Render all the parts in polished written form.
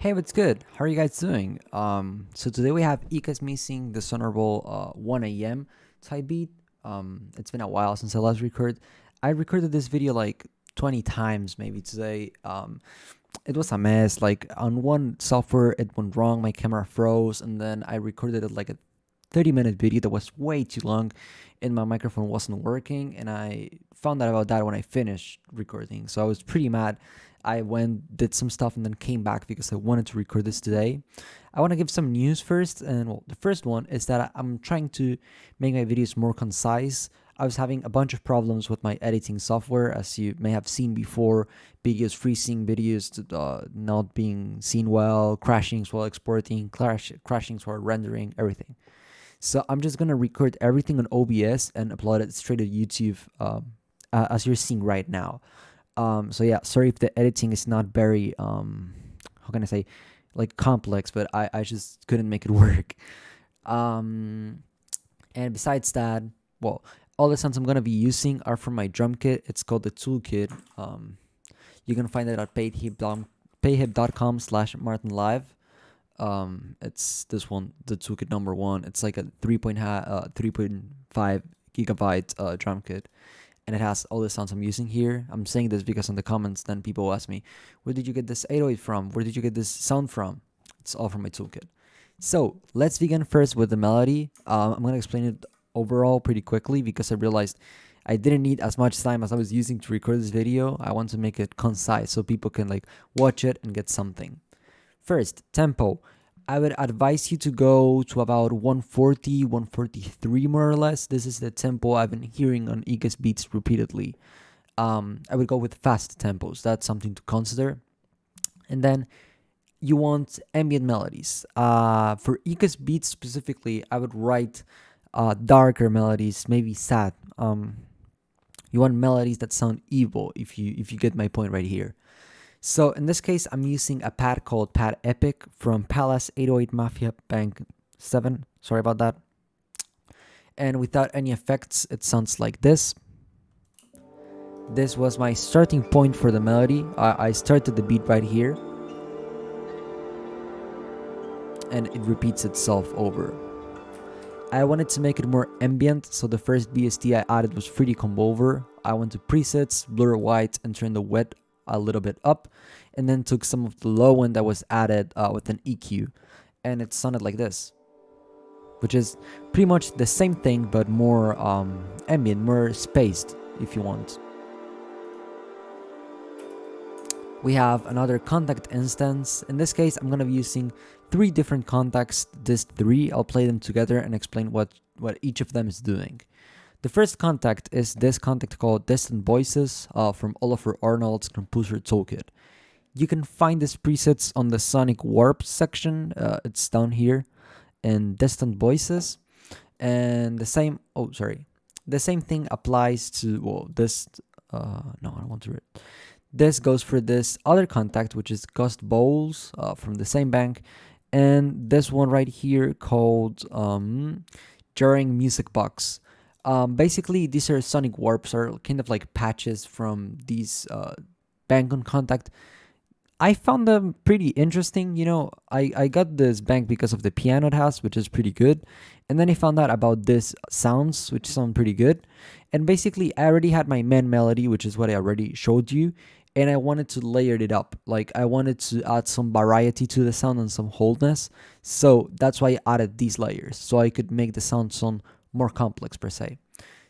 Hey, what's good? How are you guys doing? So today we have ikesmissing the Honorable 1 a.m. type beat. It's been a while since I last recorded. I recorded this video like 20 times maybe today. It was a mess. Like on one software it went wrong, my camera froze, and then I recorded it like a 30-minute video that was way too long and my microphone wasn't working, and I found out about that when I finished recording. So I was pretty mad. I went, did some stuff, and then came back because I wanted to record this today. I want to give some news first, and well, the first one is that I'm trying to make my videos more concise. I was having a bunch of problems with my editing software, as you may have seen before. Videos freezing, videos not being seen well, crashings while exporting, crashings while rendering, everything. So I'm just gonna record everything on OBS and upload it straight to YouTube, as you're seeing right now. So yeah, sorry if the editing is not very how can I say, like, complex, but I just couldn't make it work. And besides that, well, all the sounds I'm gonna be using are from my drum kit. It's called the Toolkit. You can find it at payhip.com/martinlive. It's this one, the Toolkit number 1. It's like a 3.5 gigabyte drum kit, and it has all the sounds I'm using here. I'm saying this because in the comments then people ask me, where did you get this 808 from? Where did you get this sound from? It's all from my toolkit. So let's begin first with the melody. I'm going to explain it overall pretty quickly because I realized I didn't need as much time as I was using to record this video. I want to make it concise so people can like watch it and get something. First, tempo. I would advise you to go to about 140, 143 more or less. This is the tempo I've been hearing on Ikes beats repeatedly. I would go with fast tempos. That's something to consider. And then you want ambient melodies. For Ikes beats specifically, I would write darker melodies, maybe sad. You want melodies that sound evil, if you get my point right here. So in this case, I'm using a pad called Pad Epic from Palace 808 Mafia Bank 7. Sorry about that. And without any effects, it sounds like this. This was my starting point for the melody. I started the beat right here, and it repeats itself over. I wanted to make it more ambient, so the first BST I added was Fruity Convolver. I went to presets, blur white, and turn the wet a little bit up, and then took some of the low end that was added with an EQ, and it sounded like this, which is pretty much the same thing but more ambient, more spaced if you want. We have another contact instance. In this case, I'm going to be using 3 different contacts. These 3, I'll play them together and explain what each of them is doing. The first contact is this contact called Distant Voices from Oliver Arnold's Composer Toolkit. You can find these presets on the Sonic Warp section. It's down here in Distant Voices. And the same thing applies to, well, this, no, I don't want to read. This goes for this other contact, which is Ghost Bowls from the same bank. And this one right here called Jarring Music Box. Basically, these are Sonic Warps, are kind of like patches from these bank on contact. I found them pretty interesting. You know, I got this bank because of the piano it has, which is pretty good. And then I found out about this sounds, which sound pretty good. And basically, I already had my main melody, which is what I already showed you. And I wanted to layer it up. Like, I wanted to add some variety to the sound and some wholeness. So that's why I added these layers, so I could make the sound sound more complex per se.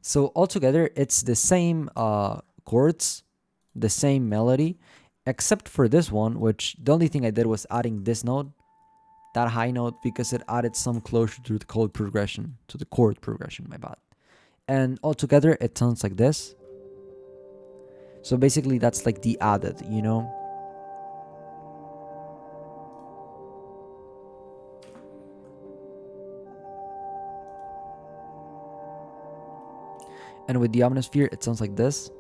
So altogether, it's the same chords, the same melody, except for this one, which the only thing I did was adding this note, that high note, because it added some closure to the chord progression, my bad. And altogether, it sounds like this. So basically, that's like the added, you know. And with the Omnisphere, it sounds like this.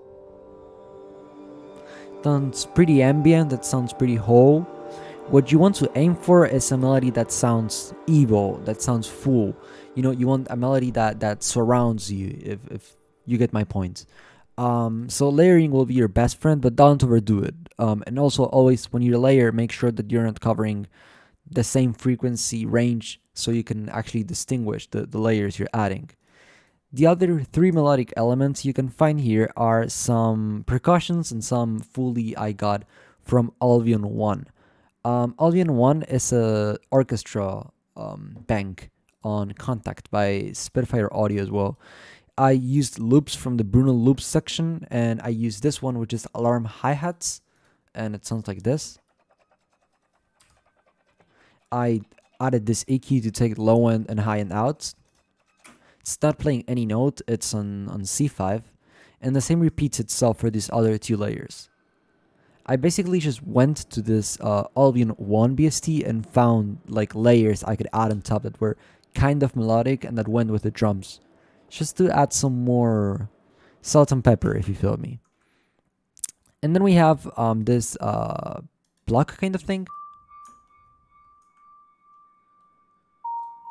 Sounds pretty ambient, it sounds pretty whole. What you want to aim for is a melody that sounds evil, that sounds full. You know, you want a melody that surrounds you, if you get my point. So layering will be your best friend, but don't overdo it. And also always when you layer, make sure that you're not covering the same frequency range so you can actually distinguish the layers you're adding. The other three melodic elements you can find here are some percussions and some Foley I got from Albion 1. Albion 1 is a orchestra bank on Contact by Spitfire Audio as well. I used loops from the Bruno Loops section, and I used this one, which is alarm hi-hats, and it sounds like this. I added this EQ to take low end and high end out. It's not playing any note, it's on C5, and the same repeats itself for these other two layers. I basically just went to this Albion 1 BST and found like layers I could add on top that were kind of melodic and that went with the drums, just to add some more salt and pepper, if you feel me. And then we have this block kind of thing,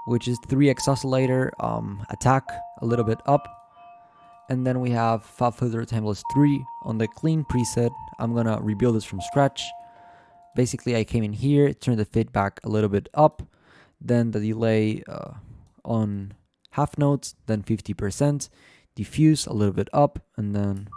which is 3x oscillator, attack a little bit up. And then we have Fab Filter Timeless 3 on the clean preset. I'm gonna rebuild this from scratch. Basically, I came in here, turned the feedback a little bit up, then the delay on half notes, then 50%, diffuse a little bit up, and then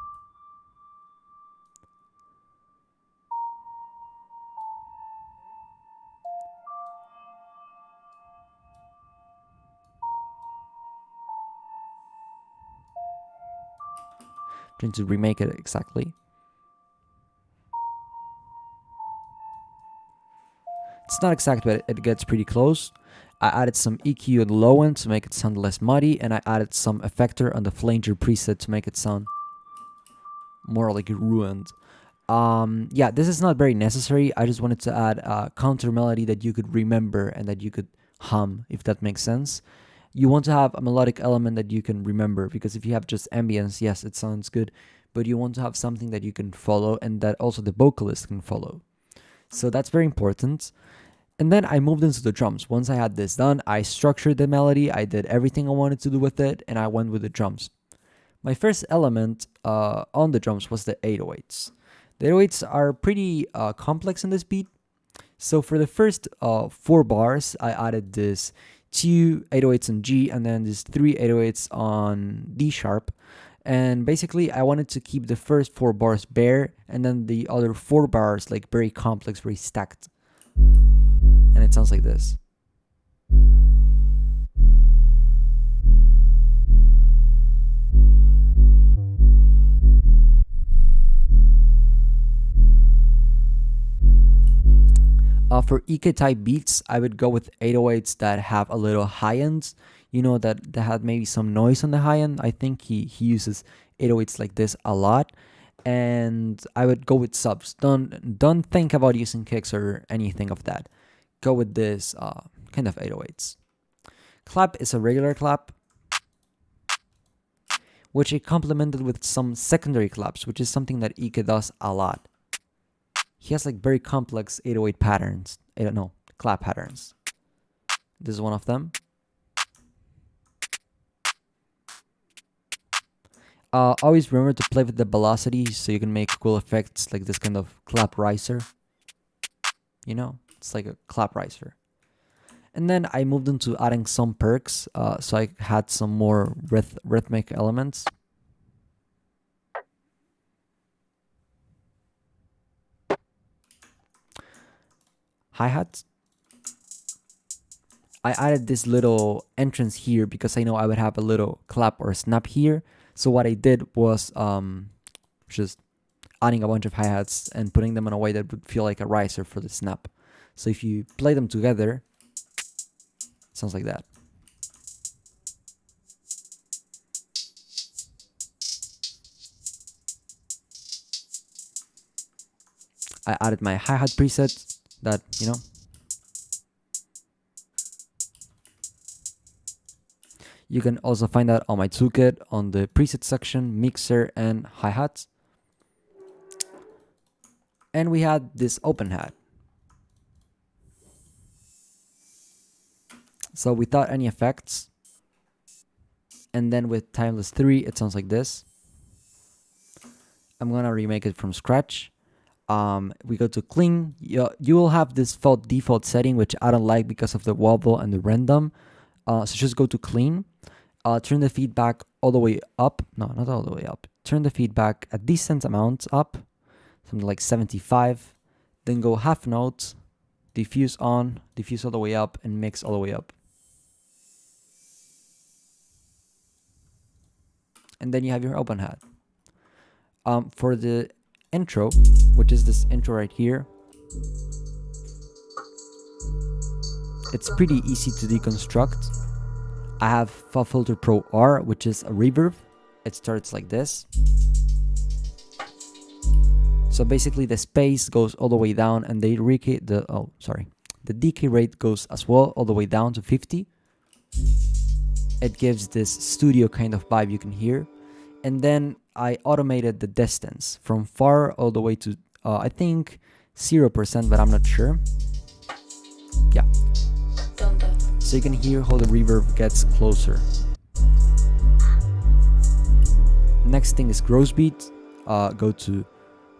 trying to remake it exactly. It's not exact, but it gets pretty close. I added some EQ on the low end to make it sound less muddy, and I added some effector on the flanger preset to make it sound more like ruined. Yeah, this is not very necessary. I just wanted to add a counter melody that you could remember and that you could hum, if that makes sense. You want to have a melodic element that you can remember, because if you have just ambience, yes, it sounds good, but you want to have something that you can follow and that also the vocalist can follow. So that's very important. And then I moved into the drums. Once I had this done, I structured the melody, I did everything I wanted to do with it, and I went with the drums. My first element on the drums was the 808s. The 808s are pretty complex in this beat. So for the first 4 bars, I added this 2 808s on G and then these 3 808s on D sharp. And basically, I wanted to keep the first 4 bars bare and then the other 4 bars like very complex, very stacked. And it sounds like this. For EK type beats, I would go with 808s that have a little high ends. You know, that had maybe some noise on the high end. I think he uses 808s like this a lot. And I would go with subs. Don't think about using kicks or anything of that. Go with this kind of 808s. Clap is a regular clap, which I complemented with some secondary claps, which is something that Ike does a lot. He has like very complex 808 patterns. I don't know, clap patterns. This is one of them. Always remember to play with the velocity so you can make cool effects like this kind of clap riser. You know, it's like a clap riser. And then I moved into adding some perks, so I had some more rhythmic elements. Hi-hats. I added this little entrance here because I know I would have a little clap or snap here. So what I did was just adding a bunch of hi-hats and putting them in a way that would feel like a riser for the snap. So if you play them together, it sounds like that. I added my hi-hat preset that, you know, you can also find that on my toolkit on the preset section, mixer and hi-hats. And we had this open hat. So without any effects, and then with Timeless 3, it sounds like this. I'm gonna remake it from scratch. We go to clean. You will have this default setting, which I don't like because of the wobble and the random. So just go to clean. Turn the feedback all the way up. No, not all the way up. Turn the feedback a decent amount up, something like 75. Then go half note, diffuse on, diffuse all the way up, and mix all the way up. And then you have your open hat. For the intro, which is this intro right here, it's pretty easy to deconstruct. I have FFilter Pro R, which is a reverb. It starts like this. So basically the space goes all the way down, and the decay rate goes as well all the way down to 50. It gives this studio kind of vibe you can hear. And then I automated the distance from far all the way to I think 0%, but I'm not sure. Yeah. So you can hear how the reverb gets closer. Next thing is gross beat. Go to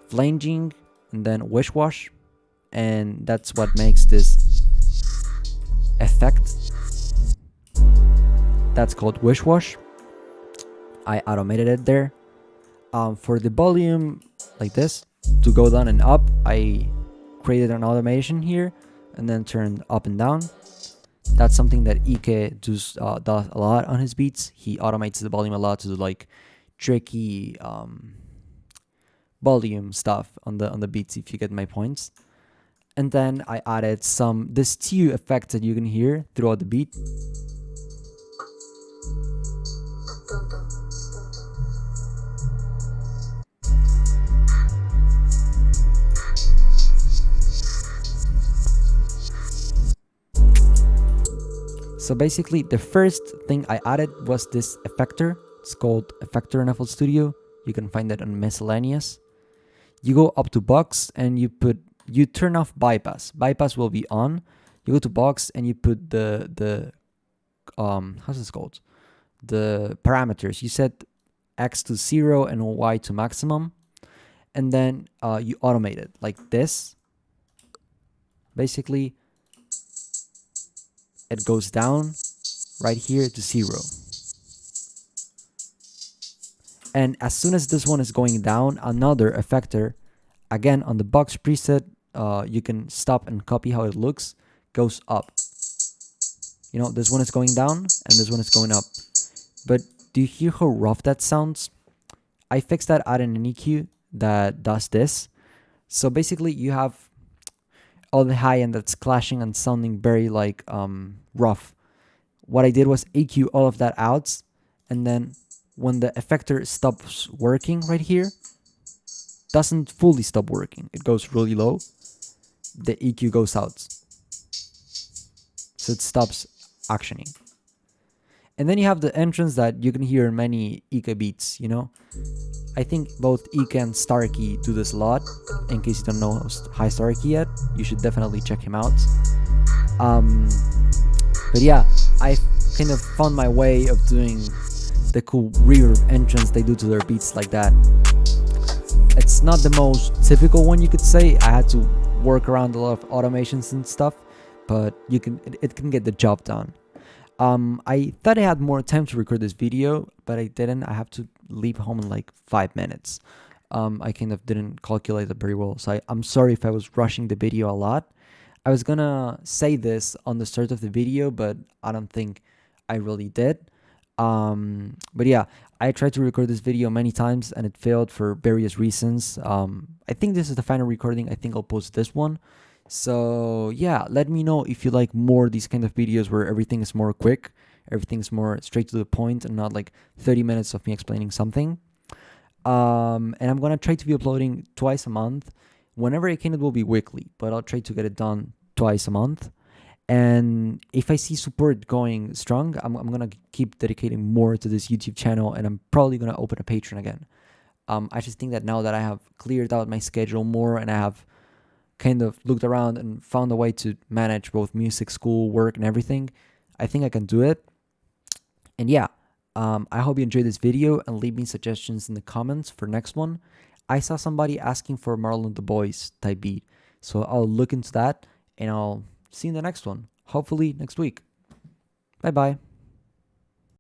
flanging and then wish wash, and that's what makes this effect. That's called wish wash. I automated it there. For the volume, like this, to go down and up, I created an automation here and then turned up and down. That's something that Ike does a lot on his beats. He automates the volume a lot to do like tricky volume stuff on the beats, if you get my points. And then I added this two effect that you can hear throughout the beat. So basically the first thing I added was this effector. It's called Effector in FL Studio. You can find that on miscellaneous. You go up to box and you turn off bypass. Bypass will be on. You go to box and you put the how's this called? The parameters. You set X to 0 and Y to maximum. And then you automate it like this. Basically, it goes down right here to 0. And as soon as this one is going down, another effector, again on the box preset, you can stop and copy how it looks, goes up. You know, this one is going down and this one is going up. But do you hear how rough that sounds? I fixed that adding an EQ that does this. So basically you have all the high end that's clashing and sounding very like rough. What I did was EQ all of that out, and then when the effector stops working right here, doesn't fully stop working, it goes really low, the EQ goes out, so it stops actioning. And then you have the entrance that you can hear in many Ike beats, you know. I think both Ike and Starkey do this a lot. In case you don't know High Starkey yet, you should definitely check him out. But yeah, I kind of found my way of doing the cool reverb entrance they do to their beats like that. It's not the most typical one, you could say. I had to work around a lot of automations and stuff, but it can get the job done. I thought I had more time to record this video, but I didn't. I have to leave home in like 5 minutes. I kind of didn't calculate it very well, so I'm sorry if I was rushing the video a lot. I was gonna say this on the start of the video, but I don't think I really did. But yeah, I tried to record this video many times and it failed for various reasons. I think this is the final recording. I think I'll post this one. So yeah, let me know if you like more these kind of videos where everything is more quick, everything's more straight to the point and not like 30 minutes of me explaining something. And I'm gonna try to be uploading twice a month. Whenever I can, it will be weekly, but I'll try to get it done twice a month. And if I see support going strong, I'm gonna keep dedicating more to this YouTube channel, and I'm probably gonna open a Patreon again. I just think that now that I have cleared out my schedule more and I have kind of looked around and found a way to manage both music, school, work, and everything, I think I can do it. And yeah, I hope you enjoyed this video and leave me suggestions in the comments for next one. I saw somebody asking for Marlon the Boys type beat. So I'll look into that and I'll see you in the next one. Hopefully next week. Bye bye.